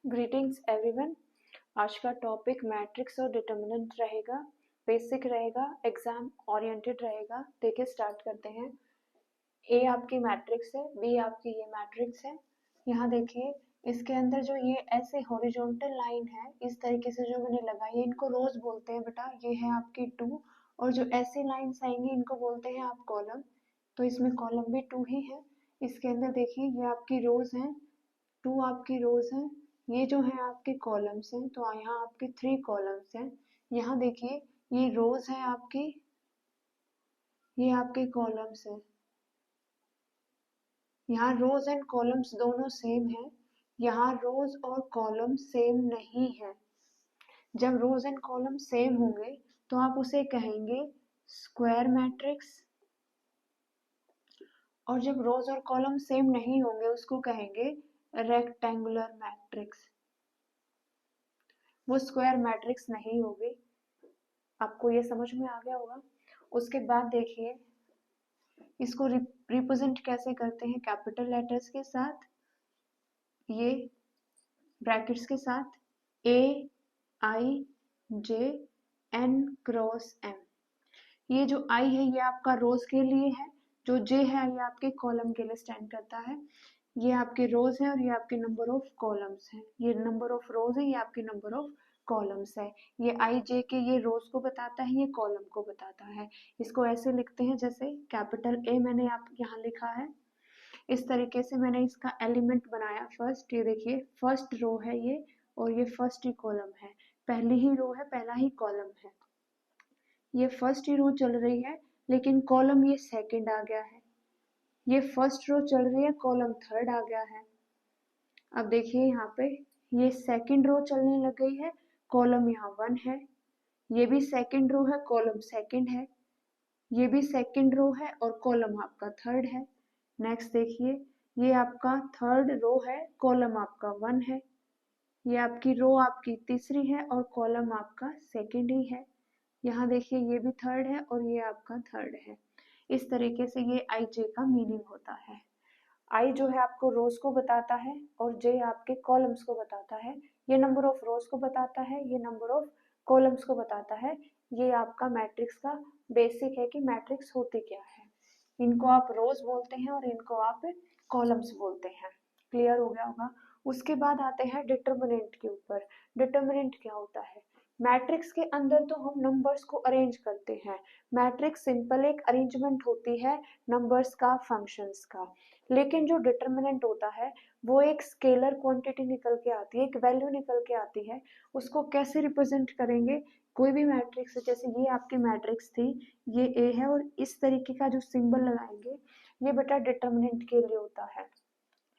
Greetings everyone. आज का topic matrix और डिटर्मिनेंट रहेगा, बेसिक रहेगा, एग्जाम ओरिएंटेड रहेगा। देखिए स्टार्ट करते हैं। ए आपकी मैट्रिक्स है, बी आपकी ये मैट्रिक्स है। यहाँ देखिए इसके अंदर जो ये ऐसे हॉरिजॉन्टल लाइन है, इस तरीके से जो मैंने लगाई है, इनको रोज बोलते हैं बेटा। ये है आपकी 2 और जो ऐसे लाइन्स आएंगी इनको बोलते हैं आप कॉलम। तो इसमें कॉलम भी 2 ही है। इसके अंदर देखिए ये आपकी रोज हैं, 2 आपकी रोज हैं, ये जो है आपके कॉलम्स हैं। तो यहाँ आपके 3 कॉलम्स हैं। यहाँ देखिए ये रोज है आपकी, ये आपके कॉलम्स हैं। यहाँ रोज एंड कॉलम्स दोनों सेम है, यहाँ रोज और कॉलम सेम नहीं है। जब रोज एंड कॉलम सेम होंगे तो आप उसे कहेंगे स्क्वायर मैट्रिक्स, और जब रोज और कॉलम सेम नहीं होंगे उसको कहेंगे रेक्टेंगुलर मैट्रिक्स। वो स्क्वायर मैट्रिक्स नहीं होगी। आपको ये समझ में आ गया होगा। उसके बाद देखिए इसको रिप्रेजेंट कैसे करते हैं, कैपिटल लेटर्स के साथ, ये ब्रैकेट्स के साथ, ए आई जे एन क्रॉस एम। ये जो आई है ये आपका रोज के लिए है, जो जे है ये आपके कॉलम के लिए स्टैंड करता है। ये आपके रोज है और ये आपके नंबर ऑफ कॉलम्स है। ये नंबर ऑफ रोज है, ये आपके नंबर ऑफ कॉलम्स है। ये आई जे के ये रोज को बताता है, ये कॉलम को बताता है। इसको ऐसे लिखते हैं जैसे कैपिटल ए मैंने आप यहाँ लिखा है, इस तरीके से मैंने इसका एलिमेंट बनाया। फर्स्ट ये देखिए फर्स्ट रो है ये, और ये फर्स्ट ही कॉलम है, पहली ही रो है, पहला ही कॉलम है। ये फर्स्ट ही रो चल रही है लेकिन कॉलम ये सेकंड आ गया है। ये फर्स्ट रो चल रही है, कॉलम थर्ड आ गया है। अब देखिए यहाँ पे ये सेकंड रो चलने लग गई है, कॉलम यहाँ 1 है। ये भी सेकंड रो है, कॉलम सेकंड है। ये भी सेकंड रो है और कॉलम आपका थर्ड है। नेक्स्ट देखिए ये आपका थर्ड रो है, कॉलम आपका 1 है। ये आपकी रो आपकी तीसरी है और कॉलम आपका सेकंड ही है। यहाँ देखिए ये भी थर्ड है और ये आपका थर्ड है। इस तरीके से ये आई जे का मीनिंग होता है। आई जो है आपको रोज को बताता है और जे आपके कॉलम्स को बताता है। ये नंबर ऑफ रोज को बताता है, ये नंबर ऑफ कॉलम्स को बताता है। ये आपका मैट्रिक्स का बेसिक है कि मैट्रिक्स होती क्या है। इनको आप रोज बोलते हैं और इनको आप कॉलम्स बोलते हैं। क्लियर हो गया होगा। उसके बाद आते हैं डिटर्मिनेंट के ऊपर। डिटर्मिनेंट क्या होता है? मैट्रिक्स के अंदर तो हम नंबर्स को अरेंज करते हैं। मैट्रिक्स सिंपल एक अरेंजमेंट होती है नंबर्स का, फंक्शंस का। लेकिन जो डिटर्मिनेंट होता है वो एक स्केलर क्वांटिटी निकल के आती है, एक वैल्यू निकल के आती है। उसको कैसे रिप्रेजेंट करेंगे? कोई भी मैट्रिक्स, जैसे ये आपकी मैट्रिक्स थी, ये ए है और इस तरीके का जो सिंबल लगाएंगे ये बेटा डिटर्मिनेंट के लिए होता है।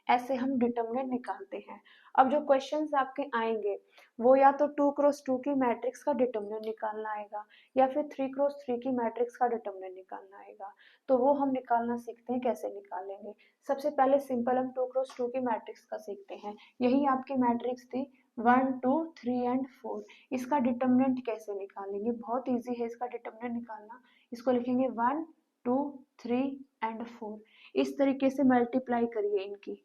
ऐसे हम डिटर्मिनेंट निकालते हैं। अब जो क्वेश्चंस आपके आएंगे वो या तो 2x2 की मैट्रिक्स का डिटर्मिनेंट निकालना आएगा या फिर 3x3 की मैट्रिक्स का डिटर्मिनेंट निकालना आएगा। तो वो हम निकालना सीखते हैं, कैसे निकालेंगे। सबसे पहले सिंपल हम 2x2 की मैट्रिक्स का सीखते हैं। यही आपकी मैट्रिक्स थी 1 2 3 एंड 4। इसका डिटर्मिनेंट कैसे निकालेंगे? बहुत ईजी है इसका डिटर्मिनेंट निकालना। इसको लिखेंगे 1 2 3 एंड 4। इस तरीके से मल्टीप्लाई करिए इनकी।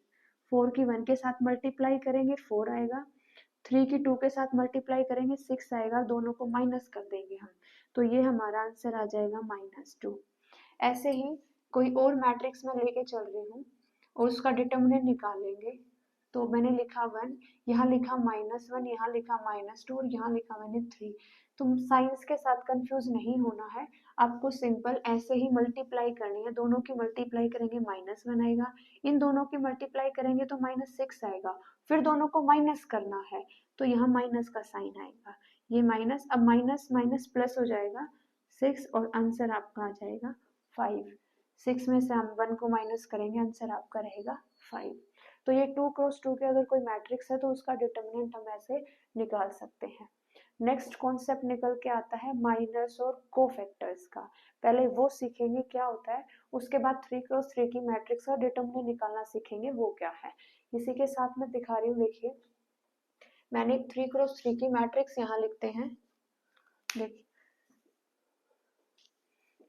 4 की 1 के साथ मल्टीप्लाई करेंगे 4 आएगा, 3 की 2 के साथ मल्टीप्लाई करेंगे 6 आएगा, दोनों को माइनस कर देंगे हम। तो ये हमारा आंसर आ जाएगा -2। ऐसे ही कोई और मैट्रिक्स में लेके चल रही हूँ और उसका डिटर्मिनेंट निकालेंगे। तो मैंने लिखा 1, यहाँ लिखा -1, यहाँ लिखा -2 और यहाँ लिखा मैंने 3। तुम साइंस के साथ कंफ्यूज नहीं होना है, आपको सिंपल ऐसे ही मल्टीप्लाई करनी है। दोनों की मल्टीप्लाई करेंगे -1 आएगा, इन दोनों की मल्टीप्लाई करेंगे तो -6 आएगा, फिर दोनों को माइनस करना है तो यहाँ माइनस का साइन आएगा। ये माइनस, अब माइनस माइनस प्लस हो जाएगा 6 और आंसर आपका आ जाएगा 5। 6 में से हम 1 को माइनस करेंगे, आंसर आपका रहेगा 5। तो ये 2x2 के अगर कोई मैट्रिक्स है तो उसका डिटर्मिनेंट हम ऐसे निकाल सकते हैं। नेक्स्ट कॉन्सेप्ट निकल के आता है माइनर्स और कोफैक्टर्स का। पहले वो सीखेंगे क्या होता है, उसके बाद 3x3 की मैट्रिक्स का डिटर्मिनेंट निकालना सीखेंगे वो क्या है। इसी के साथ मैं दिखा रही हूँ, देखिए मैंने 3x3 की मैट्रिक्स यहाँ लिखते हैं। देखिए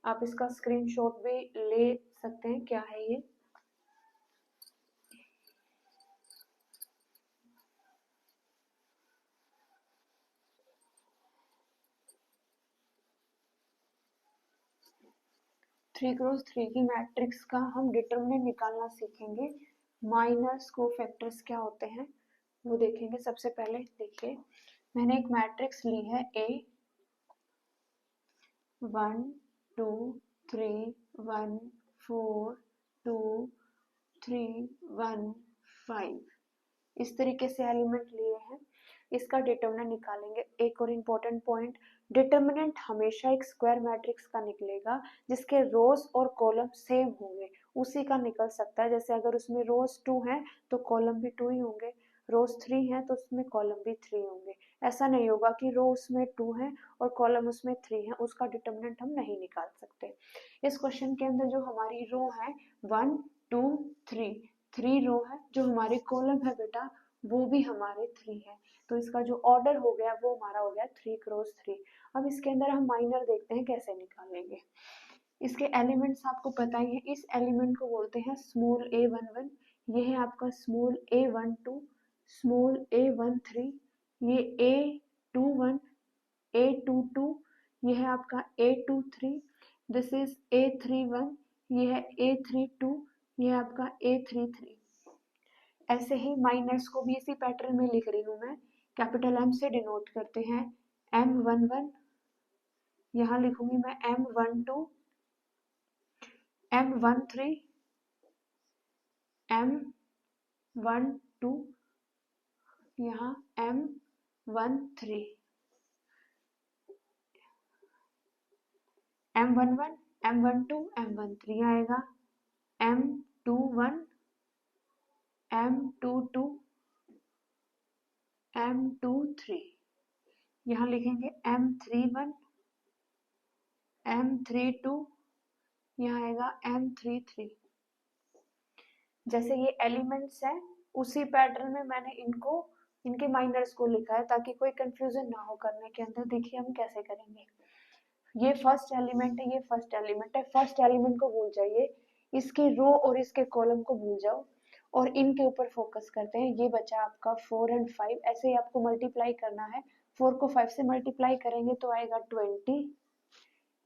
आप इसका स्क्रीनशॉट भी ले सकते हैं, क्या है ये। 3x3 की मैट्रिक्स का हम डिटरमिनेंट निकालना सीखेंगे। माइनर्स कोफैक्टर्स क्या होते हैं वो देखेंगे। सबसे पहले देखिए, मैंने एक मैट्रिक्स ली है A 1 2 3 1 4 2 3 1 5, इस तरीके से एलिमेंट लिए हैं। इसका डिटरमिनेंट निकालेंगे। एक और इम्पोर्टेंट पॉइंट, डिटरमिनेंट हमेशा एक स्क्वायर मैट्रिक्स का निकलेगा जिसके रोज और कॉलम सेम होंगे, उसी का निकल सकता है। जैसे अगर उसमें रोज 2 हैं तो कॉलम भी 2 ही होंगे, रोज 3 हैं तो उसमें कॉलम भी 3 होंगे। ऐसा नहीं होगा कि रो उसमें 2 है और कॉलम उसमें 3 है, उसका डिटरमिनेंट हम नहीं निकाल सकते। इस क्वेश्चन के अंदर जो हमारी रो है 1 2 3, 3 रो है, जो हमारे कॉलम है बेटा वो भी हमारे 3 है। तो इसका जो ऑर्डर हो गया वो हमारा हो गया 3x3। अब इसके अंदर हम माइनर देखते हैं कैसे निकालेंगे। इसके एलिमेंट्स आपको पता ही है, इस एलिमेंट को बोलते हैं स्मॉल a11, ये है आपका स्मॉल a12, स्मॉल a13, ये a21, a22, ये है आपका a23, दिस इज a31, ये है a32, ये है आपका a33। ऐसे ही माइनर्स को भी इसी पैटर्न में लिख रही हूँ मैं। कैपिटल M से डिनोट करते हैं M11, यहाँ लिखूंगी मैं M12, M13, M12, यहाँ M13, M11, M12, M13 आएगा, M21, M22, M23, यहाँ लिखेंगे M31, M32, यहाँ आएगा M33। जैसे ये एलिमेंट्स हैं उसी पैटर्न में मैंने इनके माइनर्स को लिखा है ताकि कोई कंफ्यूजन ना हो करने के अंदर। देखिए हम कैसे करेंगे। ये फर्स्ट एलिमेंट है, ये फर्स्ट एलिमेंट है। फर्स्ट एलिमेंट को भूल जाइए, इसके रो और इसके कॉलम को भूल जाओ और इनके ऊपर फोकस करते हैं। ये बचा आपका 4 और 5, ऐसे ही आपको मल्टीप्लाई करना है। 4 को 5 से मल्टीप्लाई करेंगे तो आएगा 20,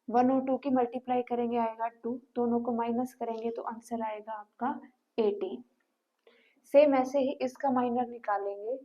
1 और 2 की मल्टीप्लाई करेंगे आएगा 2, दोनों को माइनस करेंगे तो आंसर आएगा आपका 18। सेम ऐसे ही इसका माइनर निकालेंगे,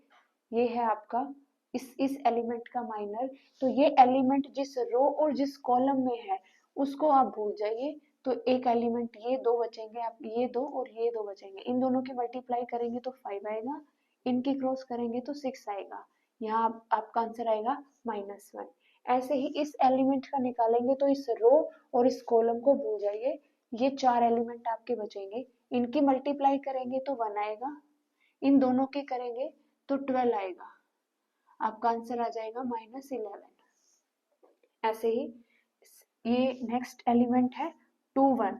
ये है आपका इस एलिमेंट का माइनर। तो ये एलिमेंट जिस रो और जिस कॉलम में है उसको आप भूल जाइए। तो एक एलिमेंट ये दो बचेंगे, आप ये दो और ये दो बचेंगे, इन दोनों की मल्टीप्लाई करेंगे तो 5 आएगा, इनकी क्रॉस करेंगे तो 6 आएगा। यहाँ आपका आंसर आएगा -1। ऐसे ही इस एलिमेंट का निकालेंगे तो इस रो और इस कॉलम को भूल जाइए। ये 4 एलिमेंट आपके बचेंगे, इनकी मल्टीप्लाई करेंगे तो 1 आएगा, इन दोनों की करेंगे तो 12 आएगा। आपका आंसर आ जाएगा -11। ऐसे ही ये नेक्स्ट एलिमेंट है 2 1।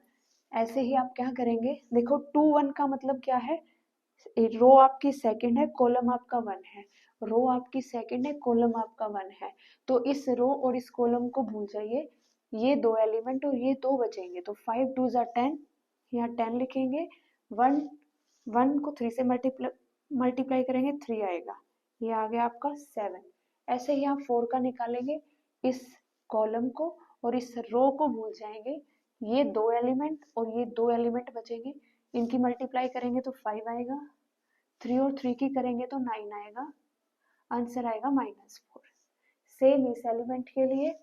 ऐसे ही आप क्या करेंगे, देखो 2 1 का मतलब क्या है, रो आपकी सेकंड है, कॉलम आपका 1 है। रो आपकी सेकंड है, कॉलम आपका 1 है। तो इस रो और इस कॉलम को भूल जाइए, ये दो एलिमेंट और ये दो बचेंगे तो 5 2 10, यहाँ 10 लिखेंगे। 1 1 को 3 से मल्टीप्लाई करेंगे 3 आएगा, ये आ गया आपका 7। ऐसे ही आप 4 का निकालेंगे, इस कॉलम को और इस रो को भूल जाएंगे। ये दो एलिमेंट और ये दो एलिमेंट बचेंगे, इनकी मल्टीप्लाई करेंगे तो 5 आएगा, 3 और 3 की करेंगे तो 9 आएगा, आंसर आएगा -4। सेम इस एलिमेंट के लिए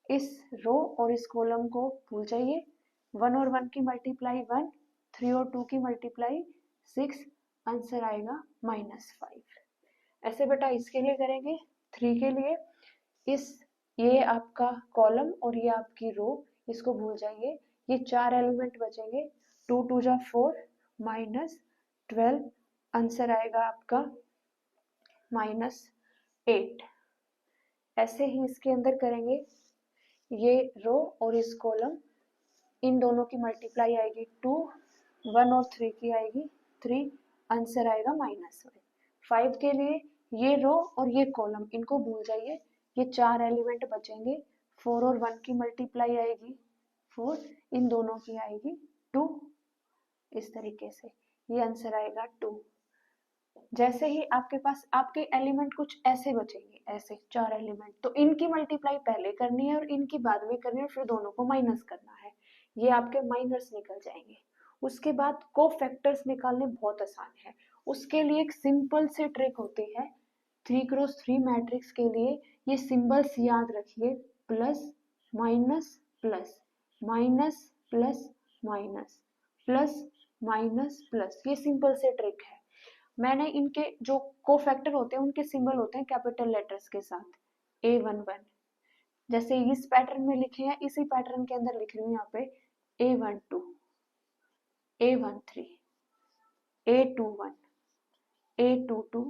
इस रो और इस कॉलम को भूल जाइए। 1 और 1 की मल्टीप्लाई 1, 3 और 2 की मल्टीप्लाई 6, आंसर आएगा -5। ऐसे बेटा इसके लिए करेंगे। 3 के लिए ये आपका कॉलम और ये आपकी रो, इसको भूल जाइए। ये 4 एलिमेंट बचेंगे, 2 2 जा 4, -12, आंसर आएगा आपका -8। ऐसे ही इसके अंदर करेंगे, ये रो और इस कॉलम, इन दोनों की मल्टीप्लाई आएगी 2, 1 और 3 की आएगी 3, आंसर आएगा -1। 5 के लिए ये रो और ये कॉलम, इनको भूल जाइए। ये 4 एलिमेंट बचेंगे, 4 और 1 की मल्टीप्लाई आएगी 4, इन दोनों की आएगी 2, इस तरीके से ये आंसर आएगा 2। जैसे ही आपके पास आपके एलिमेंट कुछ ऐसे बचेंगे, ऐसे 4 एलिमेंट, तो इनकी मल्टीप्लाई पहले करनी है और इनकी बाद में करनी है, फिर दोनों को माइनस करना है। ये आपके माइनर्स निकल जाएंगे। उसके बाद कोफैक्टर्स निकालने बहुत आसान है। उसके लिए एक सिंपल सी ट्रिक होती है। 3x3 मैट्रिक्स के लिए ये सिंबल्स याद रखिए, plus minus plus minus plus minus plus minus plus, ये सिंपल से ट्रिक है। मैंने इनके जो कोफैक्टर होते हैं उनके सिंबल होते हैं कैपिटल लेटर्स के साथ, A11, जैसे इस पैटर्न में लिखे हैं इसी पैटर्न के अंदर लिख रही हूँ यहाँ पे A12, A13, A21, A22,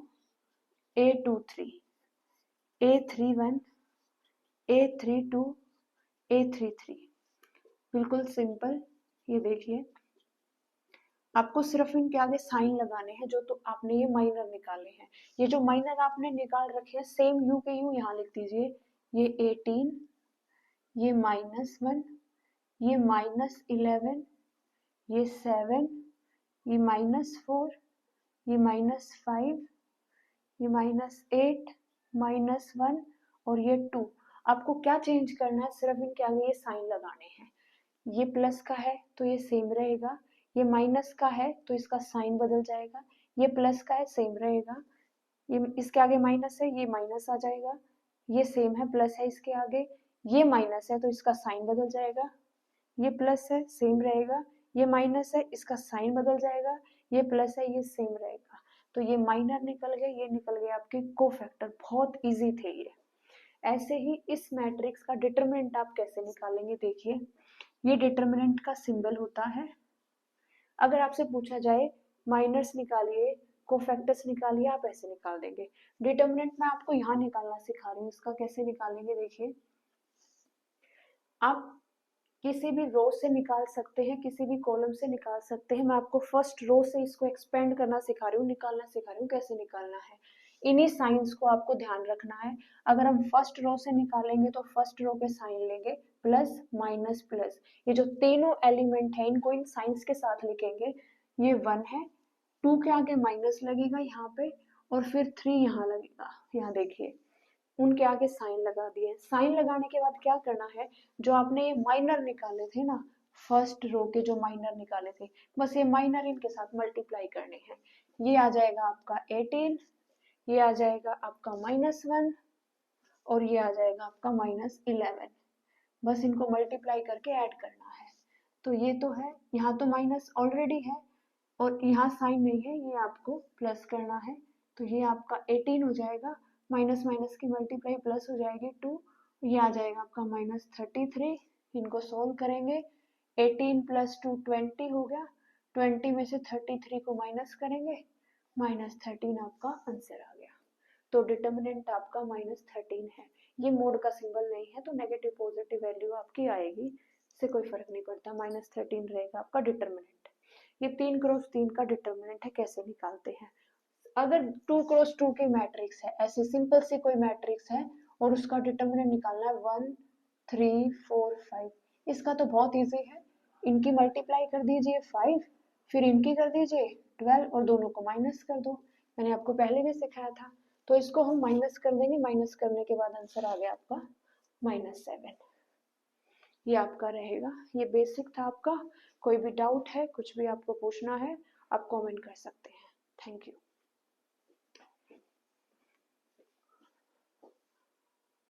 A23, A31, A32, A33, बिल्कुल सिंपल। ये देखिए आपको सिर्फ इनके आगे साइन लगाने हैं, जो तो आपने ये माइनर निकाले हैं। ये जो माइनर आपने निकाल रखे हैं सेम यू के यू यहाँ लिख दीजिए। ये 18, ये -1, ये -11, ये 7, ये -4, ये -5, ये -8, -1 और ये 2। आपको क्या चेंज करना है, सिर्फ इनके आगे ये साइन लगाने हैं। ये प्लस का है तो ये सेम रहेगा, ये माइनस का है तो इसका साइन बदल जाएगा, ये प्लस का है सेम रहेगा, ये इसके आगे माइनस है ये माइनस आ जाएगा, ये सेम है प्लस है इसके आगे, ये माइनस है तो इसका साइन बदल जाएगा, ये प्लस है सेम रहेगा, ये माइनस है इसका साइन बदल जाएगा, ये प्लस है ये सेम रहेगा। तो ये माइनर निकल गए, ये निकल गए आपके कोफैक्टर। बहुत इजी थे ये। ऐसे ही इस मैट्रिक्स का डिटरमिनेंट आप कैसे निकालेंगे, देखिए ये डिटरमिनेंट का सिंबल होता है। अगर आपसे पूछा जाए माइनर्स निकालिए कोफैक्टर्स निकालिए, आप ऐसे निकाल देंगे। डिटरमिनेंट मैं आपको यहाँ निकालना सिखा रही हूँ, इसका कैसे निकालेंगे देखिए। आप किसी भी रो से निकाल सकते हैं, किसी भी कॉलम से निकाल सकते हैं। मैं आपको फर्स्ट रो से इसको एक्सपेंड करना सिखा रही हूँ, निकालना सिखा रही हूँ कैसे निकालना है। इन्हीं साइंस को आपको ध्यान रखना है। अगर हम फर्स्ट रो से निकालेंगे तो फर्स्ट रो पे साइन लेंगे प्लस माइनस प्लस। ये जो तीनों एलिमेंट है इनको इन साइंस के साथ लिखेंगे। ये 1 है, 2 के आगे माइनस लगेगा यहाँ पे और फिर 3 यहाँ लगेगा। यहाँ देखिए उनके आगे साइन लगा दिए। साइन लगाने के बाद क्या करना है, जो आपने ये माइनर निकाले थे ना, फर्स्ट रो के जो माइनर निकाले थे, बस ये माइनर इनके साथ मल्टीप्लाई करने हैं। ये आ जाएगा आपका 18, ये आ जाएगा आपका -1 और ये आ जाएगा आपका -11। बस इनको मल्टीप्लाई करके ऐड करना है। तो ये तो है, यहाँ तो माइनस ऑलरेडी है और यहाँ साइन नहीं है, ये आपको प्लस करना है। तो ये आपका 18 हो जाएगा, माइनस माइनस की मल्टीप्लाई प्लस हो जाएगी 2, ये आ जाएगा आपका -33। इनको सोल्व करेंगे, 18 + 2 20 हो गया, 20 में से 33 को माइनस करेंगे, -13 आपका आंसर आ गया। तो डिटर्मिनेंट आपका -13 है। ये मोड का सिंबल नहीं है तो नेगेटिव पॉजिटिव वैल्यू आपकी आएगी, इससे कोई फर्क नहीं पड़ता, -13 रहेगा आपका डिटर्मिनेंट। ये 3x3 का डिटर्मिनेंट है, कैसे निकालते हैं। अगर 2x2 की मैट्रिक्स है, ऐसे सिंपल सी कोई मैट्रिक्स है और उसका डिटर्मिनेंट निकालना है 1 3 4 5, इसका तो बहुत इजी है। इनकी मल्टीप्लाई कर दीजिए 5, फिर इनकी कर दीजिए 12 और दोनों को माइनस कर दो। मैंने आपको पहले भी सिखाया था। तो इसको हम माइनस कर देंगे, माइनस करने के बाद आंसर आ गया आपका -7। ये आपका रहेगा। ये बेसिक था आपका। कोई भी डाउट है, कुछ भी आपको पूछना है, आप कमेंट कर सकते हैं। Thank you.